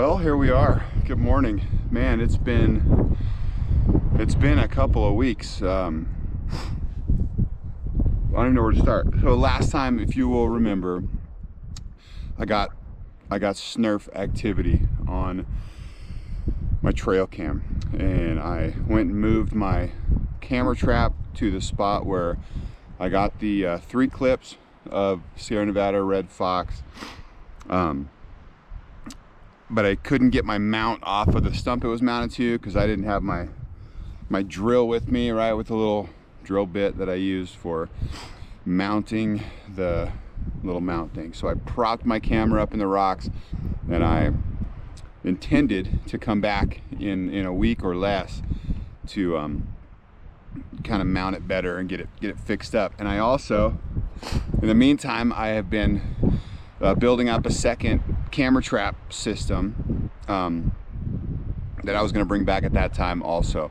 Well, here we are. Good morning. Man, it's been a couple of weeks. I don't even know where to start. So last time, if you will remember, I got SNRF activity on my trail cam, and I went and moved my camera trap to the spot where I got the 3 clips of Sierra Nevada red fox. But I couldn't get my mount off of the stump it was mounted to because I didn't have my drill with me, right, with the little drill bit that I use for mounting the little mount thing. So I propped my camera up in the rocks, and I intended to come back in a week or less to kind of mount it better and get it fixed up. And I also, in the meantime, I have been building up a second camera trap system that I was going to bring back at that time also.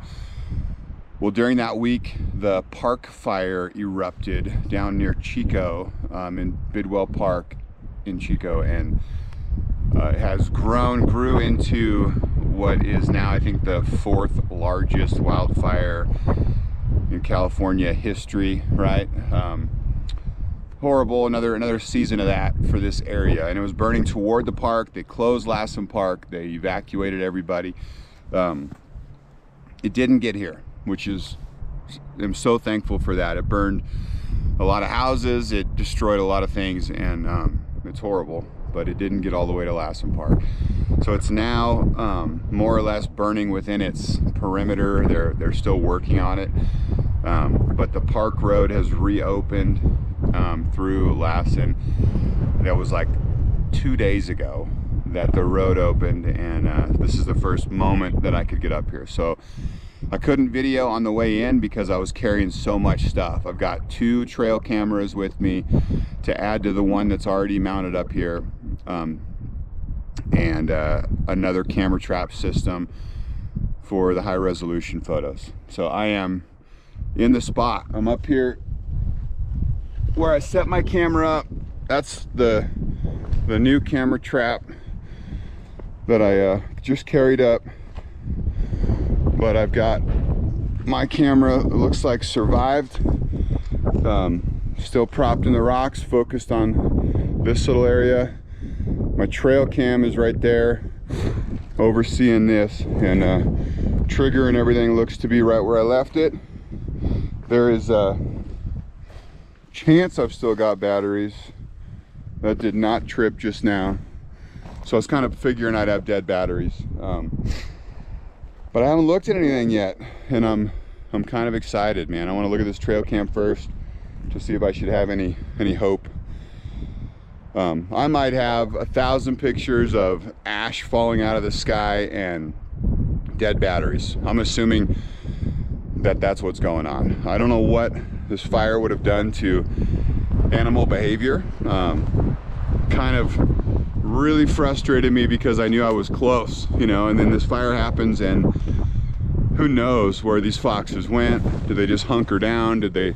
Well, during that week, the park fire erupted down near Chico, in Bidwell Park in Chico, and it has grew into what is now, I think, the 4th largest wildfire in California history, right? Horrible, another season of that for this area, and it was burning toward the park. They closed Lassen Park, they evacuated everybody. It didn't get here, which I'm so thankful for that. It burned a lot of houses, it destroyed a lot of things, and it's horrible, but it didn't get all the way to Lassen Park. So it's now more or less burning within its perimeter. They're still working on it, but the park road has reopened through Lassen. That was like 2 days ago that the road opened, and this is the first moment that I could get up here. So I couldn't video on the way in because I was carrying so much stuff. I've got 2 trail cameras with me to add to the one that's already mounted up here, and another camera trap system for the high resolution photos. So I am in the spot. I'm up here where I set my camera up. That's the new camera trap that I just carried up. But I've got my camera, it looks like survived, still propped in the rocks, focused on this little area. My trail cam is right there overseeing this, and trigger and everything looks to be right where I left it. There is a chance I've still got batteries. That did not trip just now, so I was kind of figuring I'd have dead batteries, but I haven't looked at anything yet, and I'm kind of excited, man. I want to look at this trail cam first to see if I should have any hope. I might have 1,000 pictures of ash falling out of the sky and dead batteries. I'm assuming that that's what's going on. I don't know what this fire would have done to animal behavior. Kind of really frustrated me because I knew I was close, you know, and then this fire happens, and who knows where these foxes went. Did they just hunker down? Did they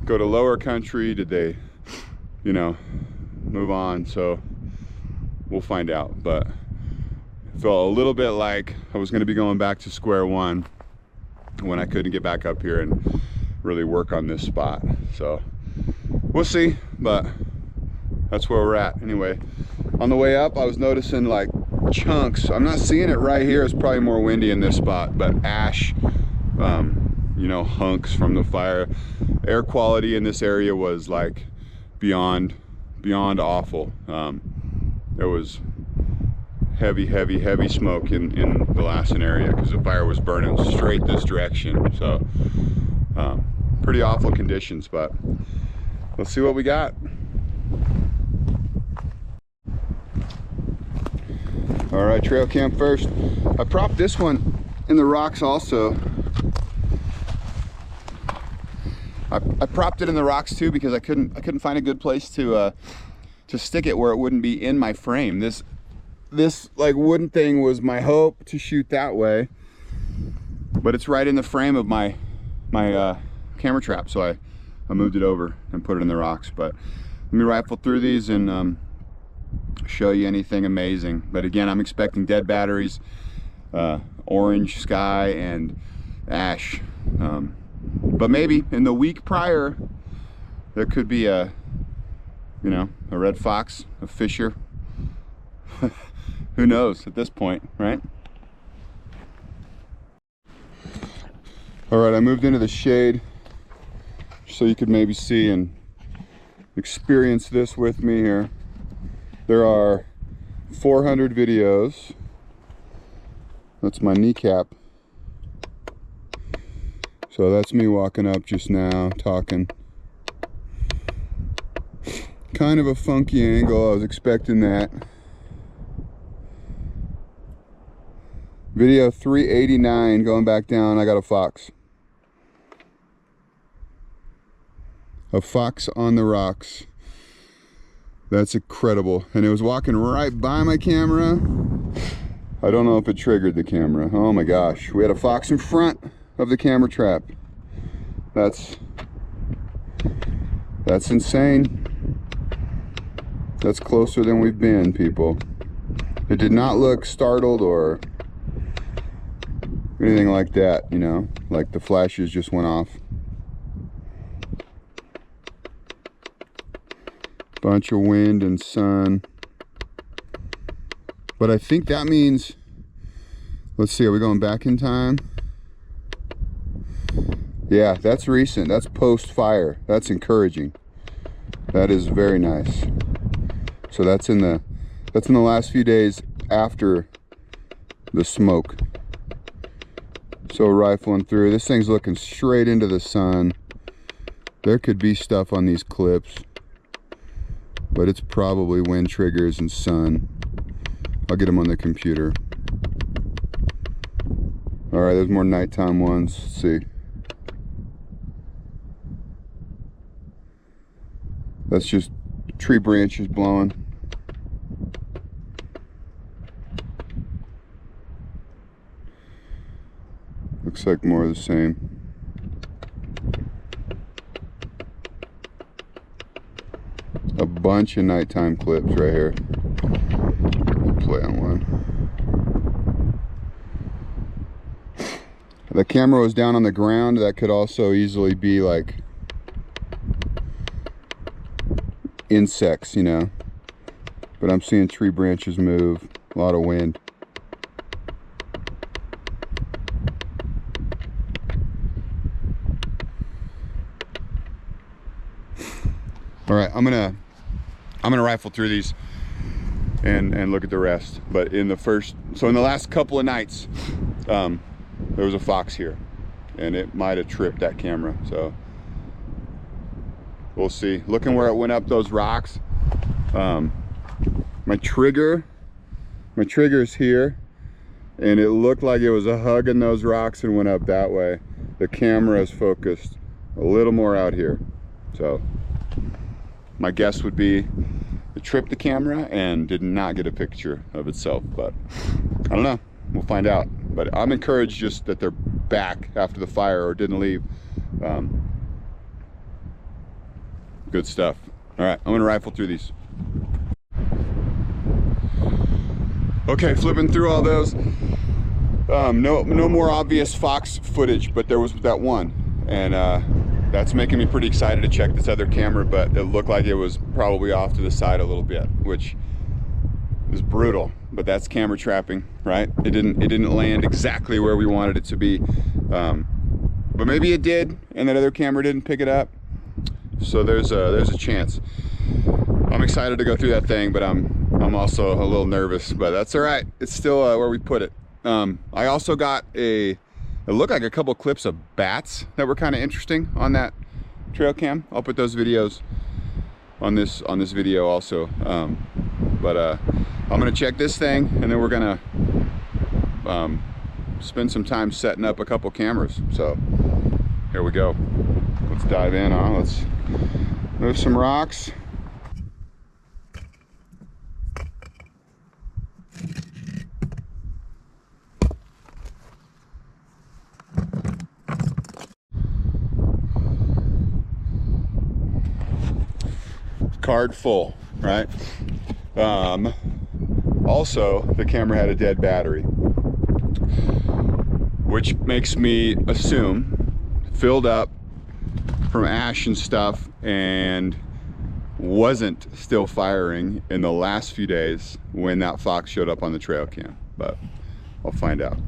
go to lower country? Did they, you know, move on? So we'll find out. But it felt a little bit like I was going to be going back to square one when I couldn't get back up here and really work on this spot. So we'll see, but that's where we're at. Anyway, on the way up, I was noticing like chunks. I'm not seeing it right here. It's probably more windy in this spot, but ash, you know, hunks from the fire. Air quality in this area was like beyond awful. There was heavy smoke in the Lassen area because the fire was burning straight this direction. So pretty awful conditions, but let's see what we got. All right, trail cam first. I propped this one in the rocks also. I propped it in the rocks too because I couldn't find a good place to stick it where it wouldn't be in my frame. This like wooden thing was my hope to shoot that way, but it's right in the frame of my camera trap, so I moved it over and put it in the rocks. But let me rifle through these and show you anything amazing. But again, I'm expecting dead batteries, orange sky, and ash. But maybe in the week prior, there could be a, you know, a red fox, a fisher. Who knows at this point, right? All right, I moved into the shade so you could maybe see and experience this with me here. There are 400 videos. That's my kneecap. So that's me walking up just now, talking. Kind of a funky angle, I was expecting that. Video 389, going back down, I got a fox. A fox on the rocks. That's incredible. And it was walking right by my camera. I don't know if it triggered the camera. Oh my gosh. We had a fox in front of the camera trap. That's insane. That's closer than we've been, people. It did not look startled or anything like that, you know, like the flashes just went off. Bunch of wind and sun. But I think that means, let's see, are we going back in time? Yeah, that's recent. That's post-fire. That's encouraging. That is very nice. So that's in the last few days after the smoke. So rifling through, this thing's looking straight into the sun. There could be stuff on these clips, but it's probably wind triggers and sun. I'll get them on the computer. All right, there's more nighttime ones. Let's see. That's just tree branches blowing. Looks like more of the same. A bunch of nighttime clips right here. We'll play on one. The camera was down on the ground. That could also easily be like insects, you know. But I'm seeing tree branches move, a lot of wind. All right, I'm gonna rifle through these and look at the rest. But in the last couple of nights, there was a fox here, and it might have tripped that camera. So we'll see. Looking where it went up those rocks. My trigger's here, and it looked like it was hugging those rocks and went up that way. The camera is focused a little more out here. So my guess would be it tripped the camera and did not get a picture of itself, but I don't know. We'll find out. But I'm encouraged just that they're back after the fire or didn't leave. Good stuff. All right, I'm gonna rifle through these. Okay, flipping through all those. No more obvious fox footage, but there was that one, and that's making me pretty excited to check this other camera, but it looked like it was probably off to the side a little bit, which is brutal, but that's camera trapping, right? It didn't land exactly where we wanted it to be, but maybe it did, and that other camera didn't pick it up. So there's a chance. I'm excited to go through that thing, but I'm also a little nervous, but that's all right. It's still where we put it. I also got it looked like a couple clips of bats that were kind of interesting on that trail cam. I'll put those videos on this video also. But I'm gonna check this thing, and then we're gonna spend some time setting up a couple cameras. So here we go. Let's dive in, huh? Let's move some rocks. Card full, right? Also, the camera had a dead battery, which makes me assume filled up from ash and stuff and wasn't still firing in the last few days when that fox showed up on the trail cam, but I'll find out.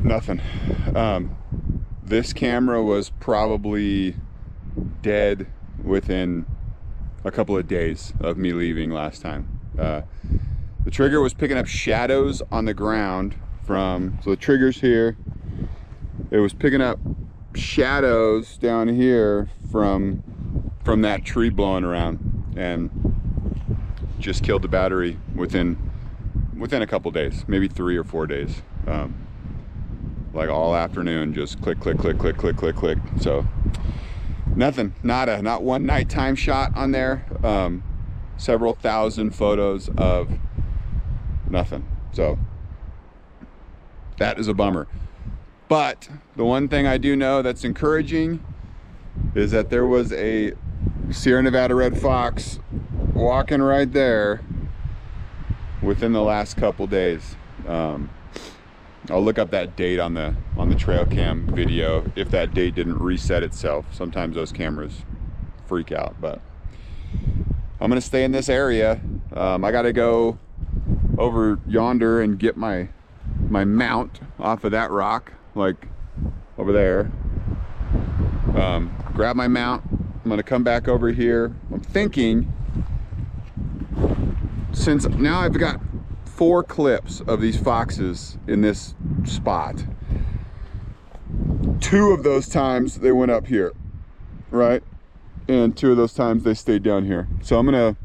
Nothing. This camera was probably dead within a couple of days of me leaving last time. The trigger was picking up shadows on the ground from, so the trigger's here. It was picking up shadows down here from that tree blowing around, and just killed the battery within a couple days, maybe 3 or 4 days. Like all afternoon, just click, click, click, click, click, click, click. So nothing, not one nighttime shot on there. Several thousand photos of nothing. So that is a bummer. But the one thing I do know that's encouraging is that there was a Sierra Nevada red fox walking right there within the last couple days. I'll look up that date on the trail cam video if that date didn't reset itself. Sometimes those cameras freak out, but I'm gonna stay in this area. I gotta go over yonder and get my mount off of that rock, like over there. Grab my mount. I'm gonna come back over here. I'm thinking, since now I've got 4 clips of these foxes in this spot. 2 of those times they went up here, right? And 2 of those times they stayed down here. So I'm gonna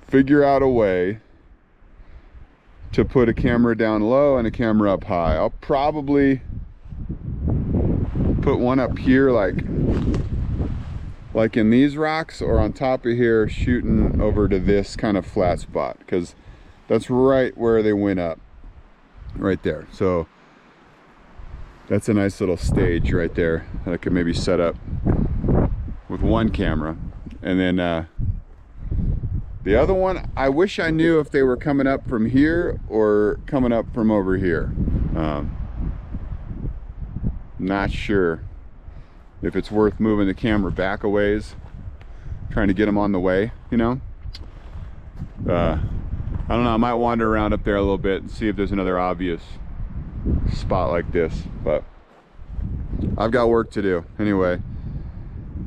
figure out a way to put a camera down low and a camera up high. I'll probably put one up here like in these rocks, or on top of here shooting over to this kind of flat spot, because that's right where they went up, right there. So that's a nice little stage right there that I could maybe set up with one camera. And then the other one, I wish I knew if they were coming up from here or coming up from over here. Not sure if it's worth moving the camera back a ways, trying to get them on the way, you know. I don't know, I might wander around up there a little bit and see if there's another obvious spot like this, but I've got work to do anyway.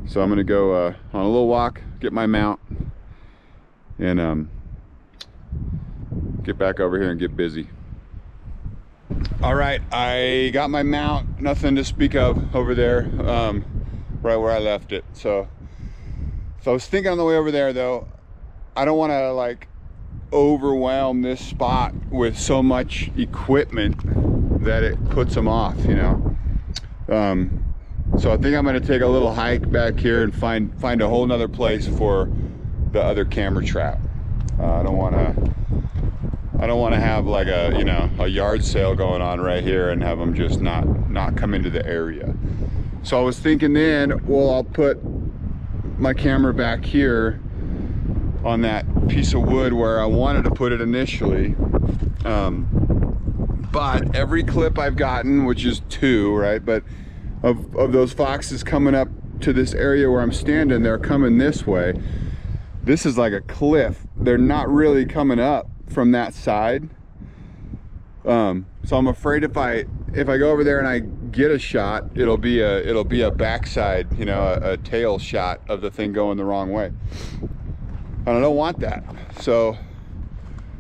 So I'm gonna go on a little walk, get my mount, and get back over here and get busy. All right, I got my mount, nothing to speak of over there, right where I left it. So I was thinking on the way over there though, I don't wanna like overwhelm this spot with so much equipment that it puts them off, you know. So I think I'm going to take a little hike back here and find a whole nother place for the other camera trap. I don't want to have like a, you know, a yard sale going on right here and have them just not come into the area. So I was thinking then, well, I'll put my camera back here on that piece of wood where I wanted to put it initially. But every clip I've gotten, which is 2, right? But of those foxes coming up to this area where I'm standing, they're coming this way. This is like a cliff. They're not really coming up from that side. So I'm afraid if I go over there and I get a shot, it'll be a backside, you know, a tail shot of the thing going the wrong way. And I don't want that. So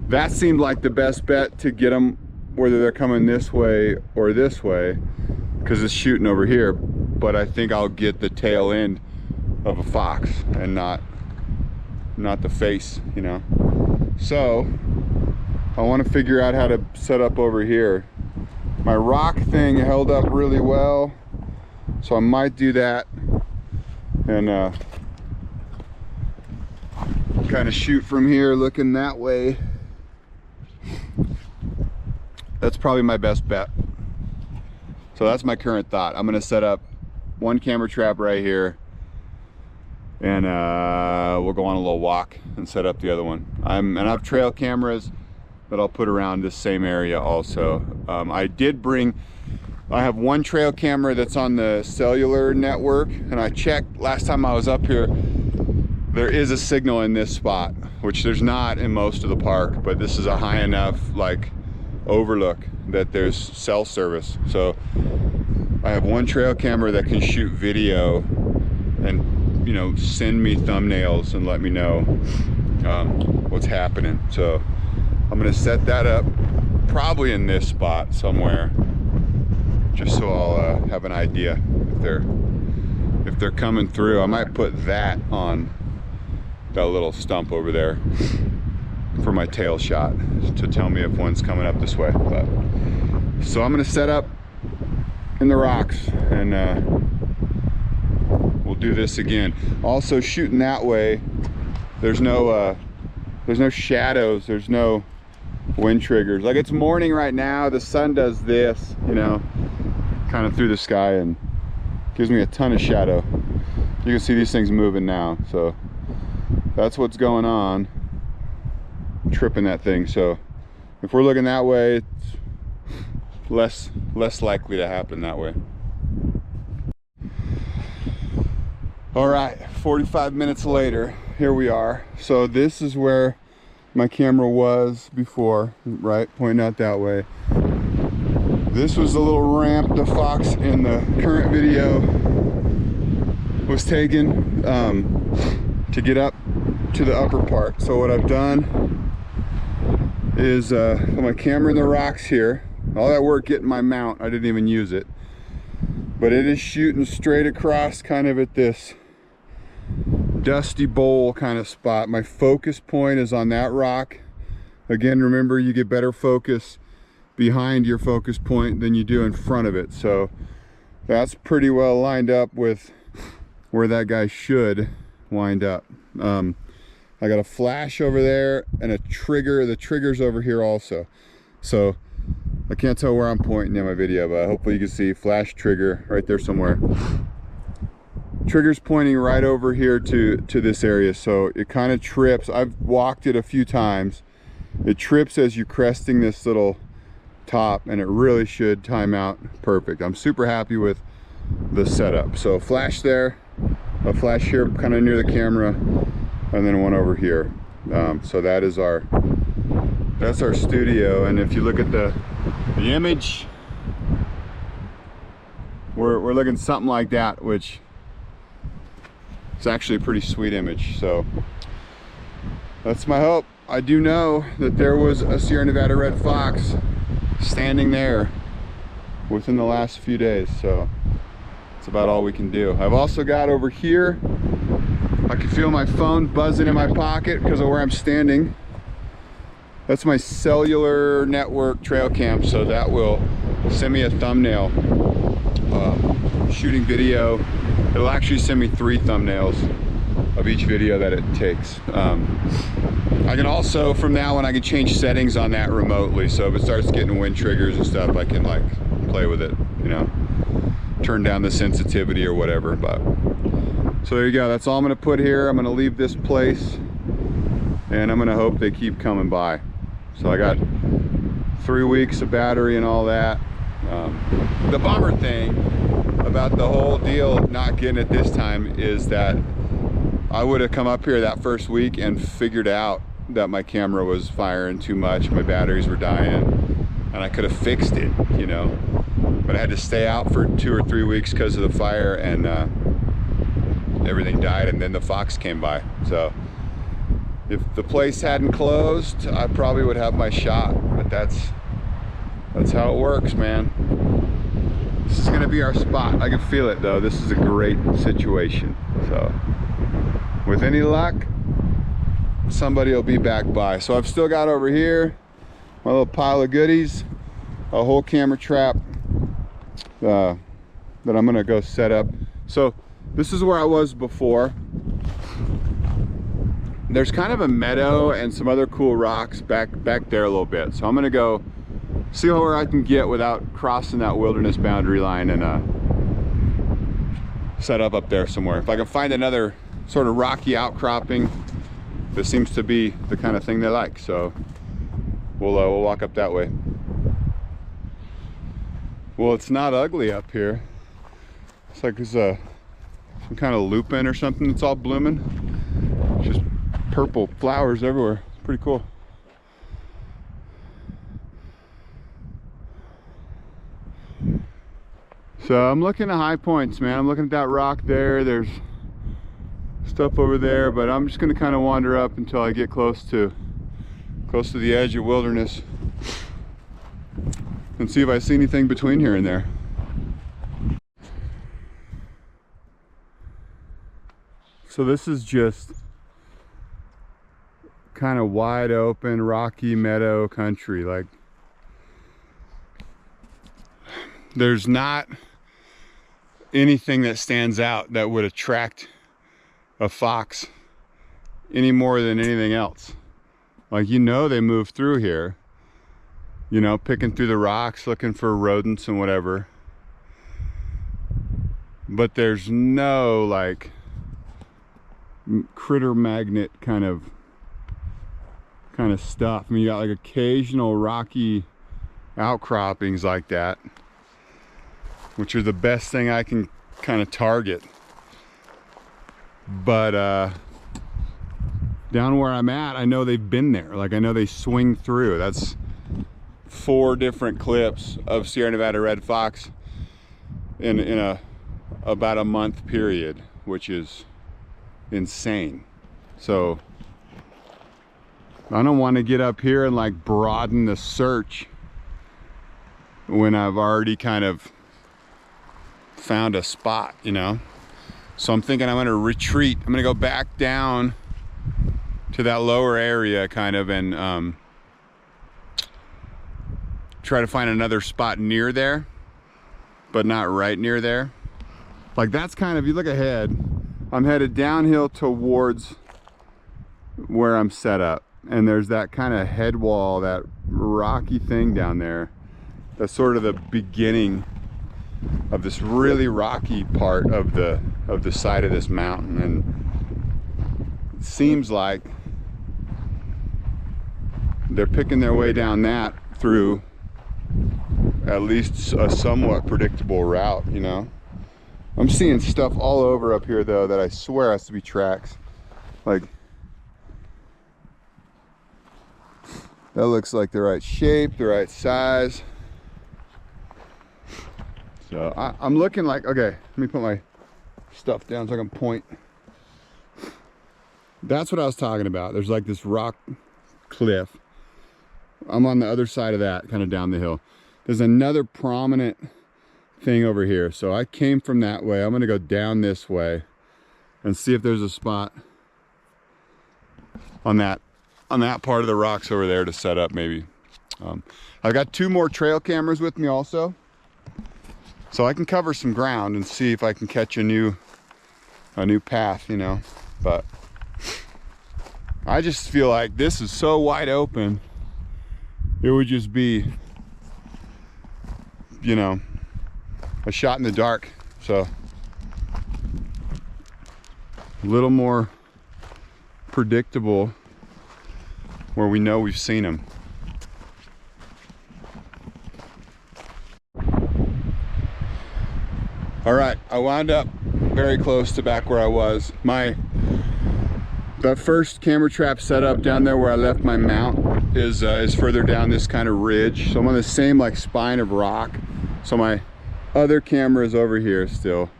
that seemed like the best bet to get them, whether they're coming this way or this way, because it's shooting over here. But I think I'll get the tail end of a fox and not the face, you know. So I want to figure out how to set up over here. My rock thing held up really well, so I might do that and kind of shoot from here looking that way. That's probably my best bet. So that's my current thought. I'm gonna set up one camera trap right here and we'll go on a little walk and set up the other one. I have trail cameras that I'll put around this same area also. I have one trail camera that's on the cellular network, and I checked last time I was up here. There is a signal in this spot, which there's not in most of the park, but this is a high enough like overlook that there's cell service. So I have one trail camera that can shoot video and, you know, send me thumbnails and let me know what's happening. So I'm gonna set that up probably in this spot somewhere, just so I'll have an idea if they're coming through. I might put that on that little stump over there for my tail shot to tell me if one's coming up this way. But so I'm gonna set up in the rocks and we'll do this again. Also, shooting that way, there's no shadows, there's no wind triggers. Like, it's morning right now, the sun does this, you know, kind of through the sky, and gives me a ton of shadow. You can see these things moving now, so that's what's going on, tripping that thing. So if we're looking that way, it's less likely to happen that way. All right, 45 minutes later, here we are. So this is where my camera was before, right, pointing out that way. This was the little ramp the fox in the current video was taking to get up to the upper part. So what I've done is put my camera in the rocks here. All that work getting my mount, I didn't even use it, but it is shooting straight across kind of at this dusty bowl kind of spot. My focus point is on that rock. Again, remember, you get better focus behind your focus point than you do in front of it. So that's pretty well lined up with where that guy should wind up. I got a flash over there and a trigger. The trigger's over here also. So I can't tell where I'm pointing in my video, but hopefully you can see flash trigger right there somewhere. Trigger's pointing right over here to this area, so it kind of trips. I've walked it a few times. It trips as you're cresting this little top, and it really should time out perfect. I'm super happy with the setup. So flash there, a flash here kind of near the camera, and then one over here. So that's our studio. And if you look at the image, we're looking something like that, which it's actually a pretty sweet image. So that's my hope. I do know that there was a Sierra Nevada red fox standing there within the last few days, so that's about all we can do. I've also got over here, I can feel my phone buzzing in my pocket because of where I'm standing. That's my cellular network trail cam, so that will send me a thumbnail shooting video. It'll actually send me 3 thumbnails of each video that it takes. I can also, from now on, I can change settings on that remotely. So if it starts getting wind triggers and stuff, I can like play with it, you know, turn down the sensitivity or whatever. But so there you go. That's all I'm gonna put here. I'm gonna leave this place and I'm gonna hope they keep coming by. So I got 3 weeks of battery and all that. The bummer thing about the whole deal not getting it this time is that I would have come up here that first week and figured out that my camera was firing too much, my batteries were dying, and I could have fixed it, you know. But I had to stay out for 2 or 3 weeks because of the fire, and everything died, and then the fox came by. So if the place hadn't closed, I probably would have my shot, but that's how it works, man. This is gonna be our spot. I can feel it though. This is a great situation. So with any luck, somebody will be back by. So I've still got over here my little pile of goodies, a whole camera trap that I'm gonna go set up. So this is where I was before. There's kind of a meadow and some other cool rocks back there a little bit. So I'm gonna go see where I can get without crossing that wilderness boundary line and set up there somewhere. If I can find another sort of rocky outcropping. This seems to be the kind of thing they like, so we'll walk up that way. Well, it's not ugly up here. It's like there's some kind of lupin or something that's all blooming. Just purple flowers everywhere. It's pretty cool. So I'm looking at high points, man. I'm looking at that rock there. There's stuff over there, but I'm just gonna kind of wander up until I get close to the edge of wilderness and see if I see anything between here and there. So this is just kind of wide open, rocky meadow country. Like, there's not anything that stands out that would attract a fox any more than anything else. Like, you know, they move through here, you know, picking through the rocks, looking for rodents and whatever. But there's no like critter magnet kind of stuff. I mean, you got like occasional rocky outcroppings like that, which are the best thing I can kind of target. But down where I'm at, I know they've been there. Like, I know they swing through. That's 4 different clips of Sierra Nevada red fox in about a month period, which is insane. So I don't want to get up here and like broaden the search when I've already kind of found a spot, you know. So I'm thinking I'm going to retreat. I'm going to go back down to that lower area kind of and try to find another spot near there, but not right near there. Like, that's kind of, you look ahead, I'm headed downhill towards where I'm set up, and there's that kind of head wall, that rocky thing down there. That's sort of the beginning of this really rocky part of the side of this mountain, and it seems like they're picking their way down that through at least a somewhat predictable route, you know. I'm seeing stuff all over up here though that I swear has to be tracks. Like, that looks like the right shape, the right size. So I'm looking like, okay, let me put my stuff down so I can point. That's what I was talking about. There's like this rock cliff. I'm on the other side of that, kind of down the hill. There's another prominent thing over here. So I came from that way. I'm gonna go down this way and see if there's a spot on that part of the rocks over there to set up maybe. I've got 2 more trail cameras with me also, so I can cover some ground and see if I can catch a new path, you know. But I just feel like this is so wide open, it would just be, you know, a shot in the dark. So a little more predictable where we know we've seen them. All right, I wound up very close to back where I was. The first camera trap setup down there where I left my mount is further down this kind of ridge. So I'm on the same like spine of rock. So my other camera is over here still.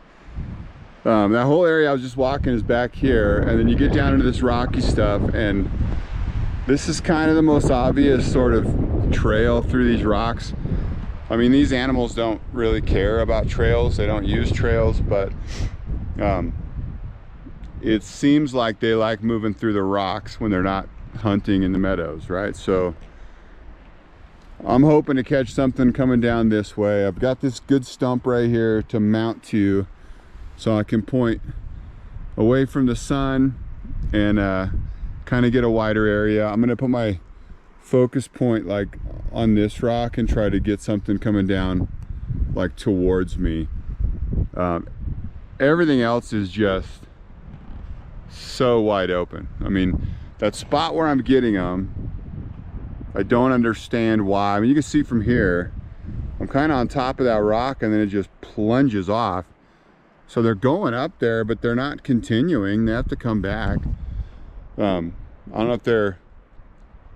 That whole area I was just walking is back here, and then you get down into this rocky stuff, and this is kind of the most obvious sort of trail through these rocks. I mean, these animals don't really care about trails. They don't use trails, but it seems like they like moving through the rocks when they're not hunting in the meadows, right? So I'm hoping to catch something coming down this way. I've got this good stump right here to mount to, so I can point away from the sun and kind of get a wider area. I'm gonna put my focus point like on this rock and try to get something coming down like towards me. Everything else is just so wide open. I mean, that spot where I'm getting them, I don't understand why. I mean, you can see from here, I'm kind of on top of that rock and then it just plunges off. So they're going up there, but they're not continuing. They have to come back. I don't know if they're,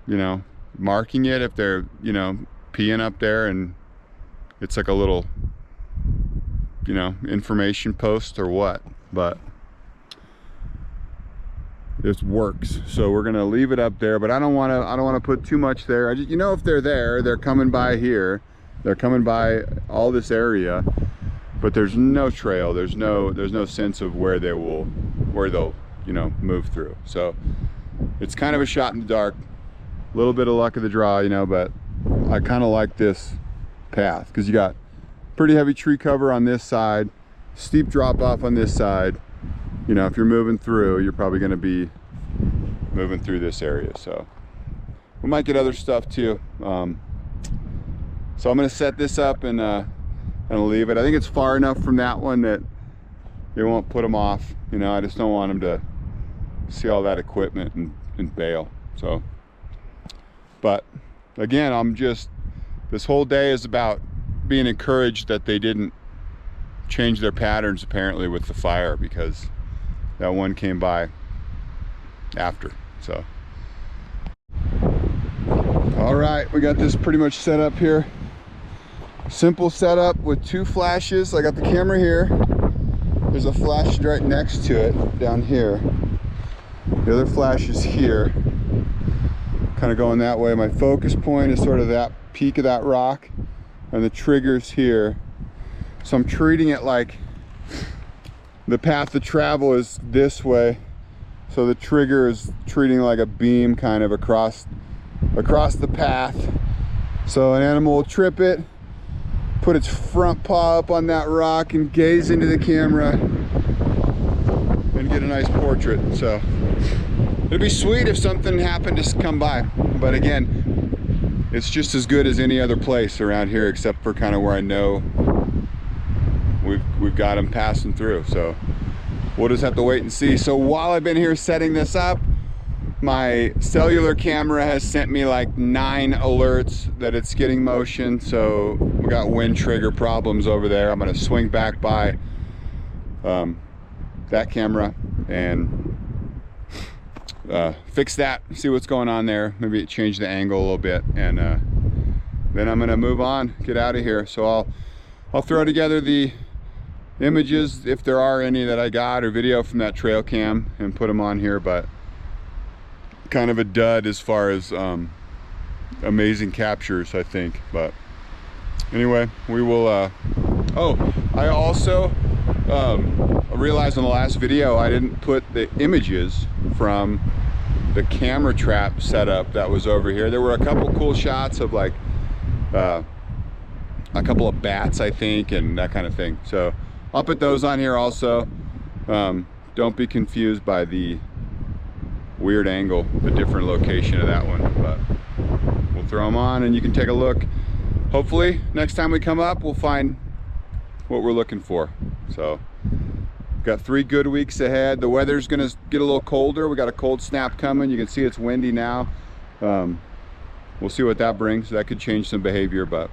you know, marking it, if they're, you know, peeing up there and it's like a little, you know, information post or what, but this works. So we're gonna leave it up there, but I don't want to put too much there. I just, you know, if they're there, they're coming by here, they're coming by all this area, but there's no trail, there's no sense of where they'll, you know, move through. So it's kind of a shot in the dark, a little bit of luck of the draw, you know, but I kind of like this path because you got pretty heavy tree cover on this side, steep drop off on this side. You know, if you're moving through, you're probably going to be moving through this area. So we might get other stuff too. So I'm going to set this up and leave it. I think it's far enough from that one that it won't put them off. You know, I just don't want them to see all that equipment and bail. So, but again, this whole day is about being encouraged that they didn't change their patterns apparently with the fire, because that one came by after. So all right, we got this pretty much set up here. Simple setup with 2 flashes. I got the camera here, there's a flash right next to it down here, the other flash is here, kind of going that way. My focus point is sort of that peak of that rock, and the trigger's here. So I'm treating it like the path of travel is this way, so the trigger is treating like a beam kind of across the path. So an animal will trip it, put its front paw up on that rock and gaze into the camera and get a nice portrait. So it'd be sweet if something happened to come by, but again, it's just as good as any other place around here, except for kind of where I know we've got them passing through. So we'll just have to wait and see. So while I've been here setting this up, my cellular camera has sent me like 9 alerts that it's getting motion. So we got wind trigger problems over there. I'm going to swing back by that camera and fix that, see what's going on there, maybe change the angle a little bit, and then I'm gonna move on, get out of here. So I'll throw together the images, if there are any that I got, or video from that trail cam, and put them on here. But kind of a dud as far as amazing captures, I think. But anyway, we will oh, I also realized in the last video I didn't put the images from the camera trap setup that was over here. There were a couple cool shots of like a couple of bats, I think, and that kind of thing. So I'll put those on here also. Don't be confused by the weird angle, the different location of that one, but we'll throw them on and you can take a look. Hopefully next time we come up we'll find what we're looking for. So got 3 good weeks ahead. The weather's gonna get a little colder. We got a cold snap coming. You can see it's windy now. We'll see what that brings. That could change some behavior, but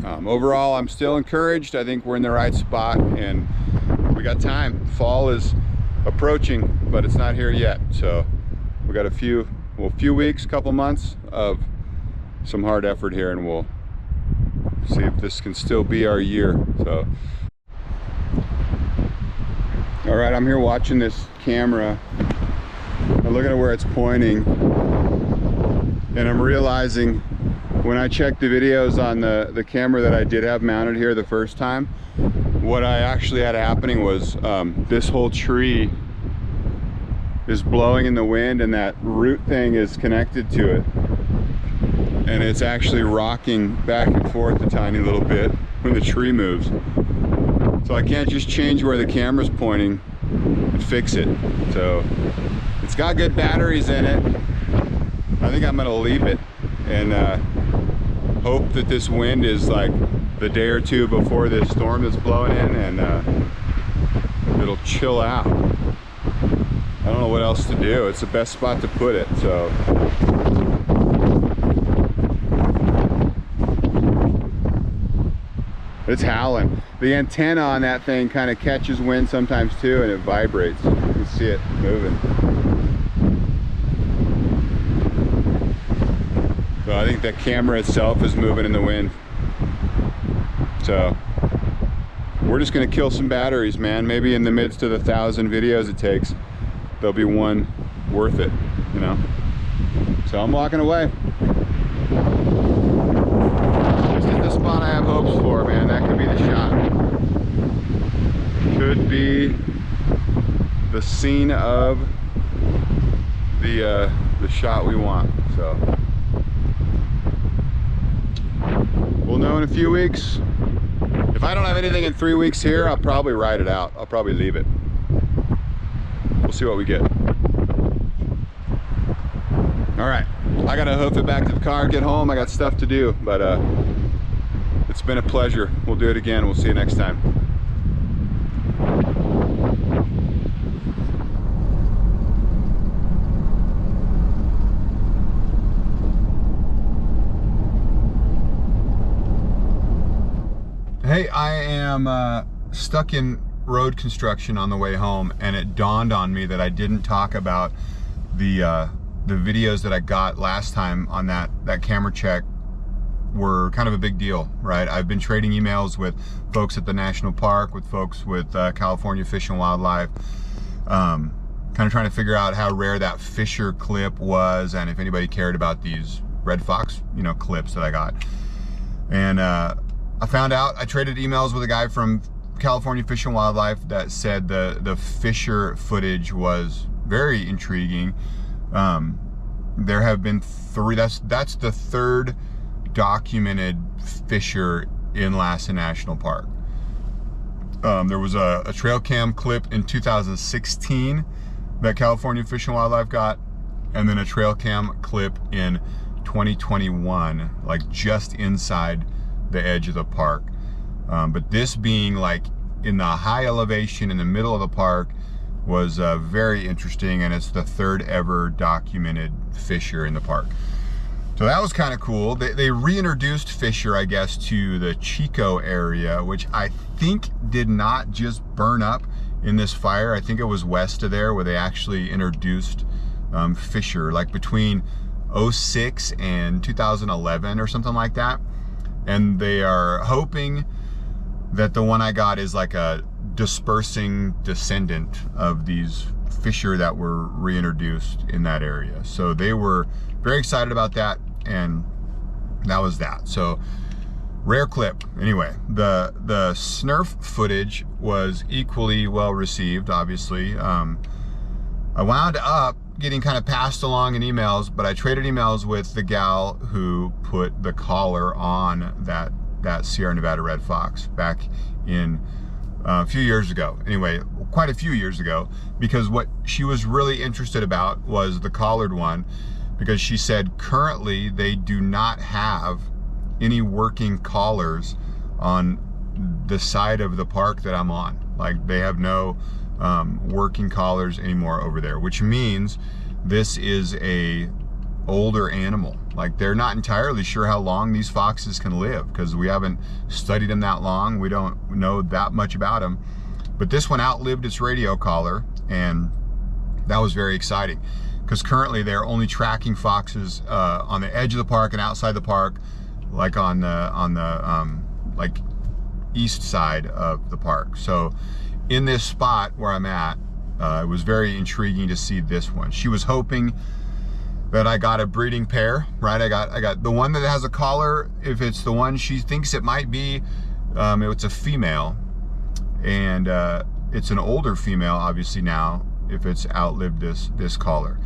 overall I'm still encouraged. I think we're in the right spot and we got time. Fall is approaching, but it's not here yet. So we got a few weeks, couple months of some hard effort here, and we'll see if this can still be our year. So all right, I'm here watching this camera. I'm looking at where it's pointing, and I'm realizing when I checked the videos on the camera that I did have mounted here the first time, what I actually had happening was this whole tree is blowing in the wind, and that root thing is connected to it, and it's actually rocking back and forth a tiny little bit when the tree moves. So I can't just change where the camera's pointing and fix it. So it's got good batteries in it. I think I'm gonna leave it and hope that this wind is like the day or two before this storm that's blowing in, and it'll chill out. don't know what else to do. It's the best spot to put it, so. It's howling. The antenna on that thing kind of catches wind sometimes too, and it vibrates. You can see it moving. So I think the camera itself is moving in the wind. So we're just gonna kill some batteries, man. Maybe in the midst of the 1,000 videos it takes, there'll be one worth it, you know? So I'm walking away. This is the spot I have hopes for, man. That could be the shot. Could be the scene of the shot we want, so. We'll know in a few weeks. If I don't have anything in 3 weeks here, I'll probably ride it out. I'll probably leave it. We'll see what we get. All right, I gotta hoof it back to the car, get home. I got stuff to do, but it's been a pleasure. We'll do it again. We'll see you next time. Hey, I am stuck in road construction on the way home, and it dawned on me that I didn't talk about the videos that I got last time on that camera check were kind of a big deal, right? I've been trading emails with folks at the national park, with folks with California Fish and Wildlife, kind of trying to figure out how rare that Fisher clip was, and if anybody cared about these red fox, you know, clips that I got. And I found out, I traded emails with a guy from California Fish and Wildlife that said the Fisher footage was very intriguing. There have been three, that's the third documented Fisher in Lassen National Park. There was a trail cam clip in 2016 that California Fish and Wildlife got, and then a trail cam clip in 2021, like just inside the edge of the park. But this being like in the high elevation in the middle of the park was very interesting, and it's the third ever documented Fisher in the park. So that was kind of cool. They reintroduced Fisher, I guess, to the Chico area, which I think did not just burn up in this fire. I think it was west of there where they actually introduced Fisher, like between 06 and 2011 or something like that. And they are hoping that the one I got is like a dispersing descendant of these Fisher that were reintroduced in that area. So they were very excited about that, and that was that. So rare clip. Anyway, the SNRF footage was equally well received, obviously. I wound up getting kind of passed along in emails, but I traded emails with the gal who put the collar on that Sierra Nevada red fox back in a few years ago. Anyway, quite a few years ago, because what she was really interested about was the collared one, because she said currently they do not have any working collars on the side of the park that I'm on. Like, they have no working collars anymore over there, which means this is a older animal. Like, they're not entirely sure how long these foxes can live, because we haven't studied them that long. We don't know that much about them. But this one outlived its radio collar, and that was very exciting, because currently they're only tracking foxes on the edge of the park and outside the park, like on the like east side of the park. So in this spot where I'm at, it was very intriguing to see this one. She was hoping that I got a breeding pair, right? I got the one that has a collar. If it's the one she thinks it might be, it's a female, and it's an older female, obviously, now, if it's outlived this collar.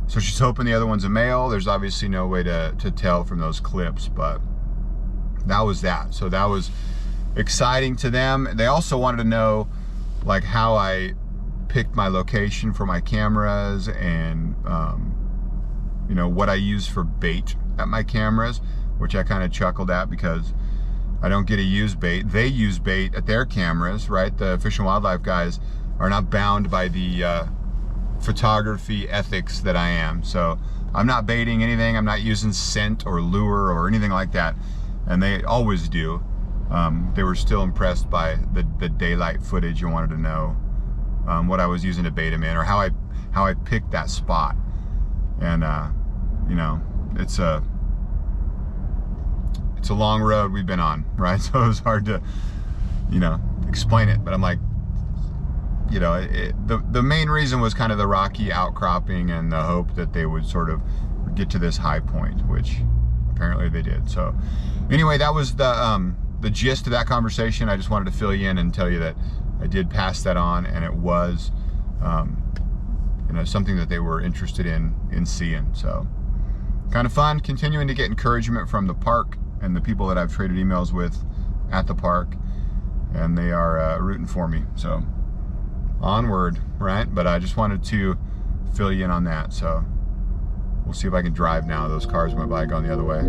So she's hoping the other one's a male. There's obviously no way to tell from those clips, but that was that. So that was exciting to them. They also wanted to know, like, how I picked my location for my cameras, and you know, what I use for bait at my cameras, which I kind of chuckled at, because I don't get to use bait. They use bait at their cameras, right? The Fish and Wildlife guys are not bound by the photography ethics that I am. So I'm not baiting anything. I'm not using scent or lure or anything like that. And they always do. They were still impressed by the daylight footage and wanted to know what I was using to bait them in, or how I picked that spot. And you know, it's a long road we've been on, right? So it was hard to, you know, explain it. But I'm like, you know, the main reason was kind of the rocky outcropping and the hope that they would sort of get to this high point, which apparently they did. So anyway, that was the gist of that conversation. I just wanted to fill you in and tell you that I did pass that on, and it was you know, something that they were interested in seeing. So kind of fun, continuing to get encouragement from the park and the people that I've traded emails with at the park, and they are rooting for me. So onward, right? But I just wanted to fill you in on that. So we'll see if I can drive now. Those cars went by going the other way.